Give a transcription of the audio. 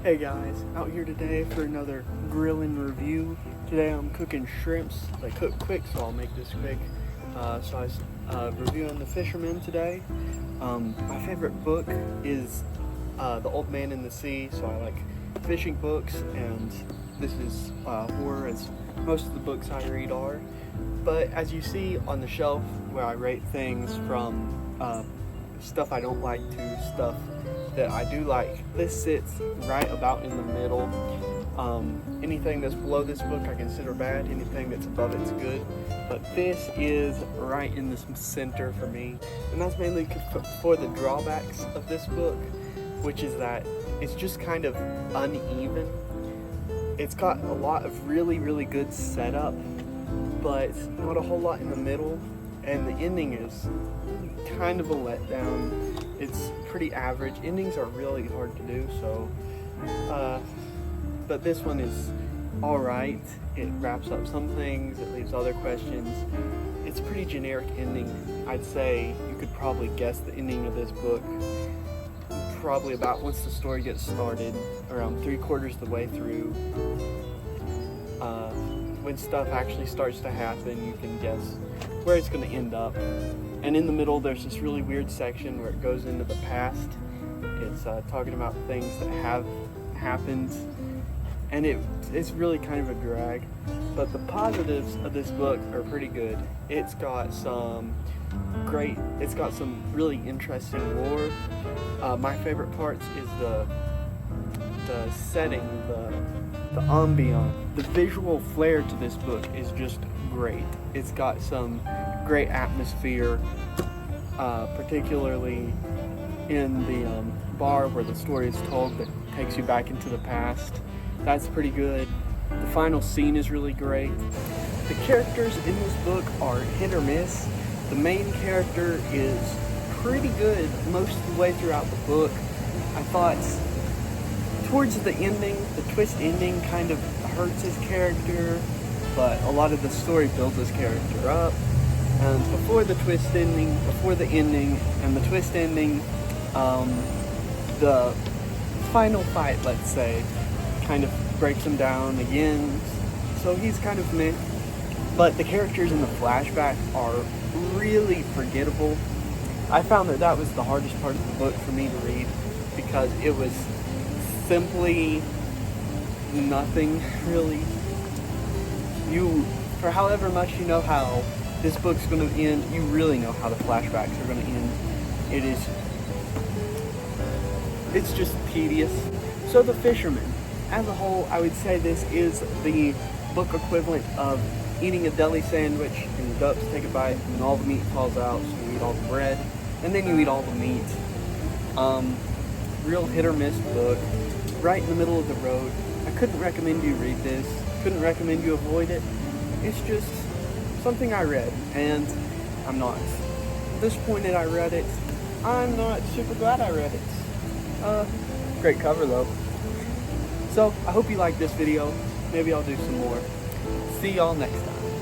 Hey guys, out here today for another grilling review. Today I'm cooking shrimps. They cook quick, so I'll make this quick. So I was reviewing the Fisherman today. My favorite book is The Old Man in the Sea, so I like fishing books, and this is horror, as most of the books I read are. But as you see on the shelf where I rate things from stuff I don't like to stuff that I do like, this sits right about in the middle. Anything that's below this book I consider bad, anything that's above it's good, but this is right in the center for me, and that's mainly for the drawbacks of this book, which is that it's just kind of uneven. It's got a lot of really good setup, but not a whole lot in the middle, and the ending is kind of a letdown. It's pretty average. Endings are really hard to do, so but this one is alright. It wraps up some things, it leaves other questions. It's a pretty generic ending. I'd say you could probably guess the ending of this book probably about once the story gets started, around 3/4 of the way through. When stuff actually starts to happen, you can guess where it's going to end up. And in the middle, there's this really weird section where it goes into the past. It's talking about things that have happened, and it's really kind of a drag. But the positives of this book are pretty good. It's got some really interesting lore. My favorite parts is the setting, the ambiance. The visual flair to this book is just great. It's got some great atmosphere, particularly in the bar where the story is told that takes you back into the past. That's pretty good. The final scene is really great. The characters in this book are hit or miss. The main character is pretty good most of the way throughout the book. I thought towards the ending, the twist ending kind of hurts his character, but a lot of the story builds his character up. And before the ending, and the twist ending, the final fight, let's say, kind of breaks him down again. So he's kind of meh. But the characters in the flashback are really forgettable. I found that was the hardest part of the book for me to read, because it was simply nothing really. For however much you know how this book's going to end, you really know how the flashbacks are going to end. It's just tedious. So The Fisherman, as a whole, I would say this is the book equivalent of eating a deli sandwich, and you go up to take a bite, and all the meat falls out, so you eat all the bread, and then you eat all the meat. Real hit or miss book, right in the middle of the road. I couldn't recommend you read this, couldn't recommend you avoid it. It's just something I read, and I'm not disappointed I read it. I'm not super glad I read it. Great cover though. So I hope you liked this video. Maybe I'll do some more. See y'all next time.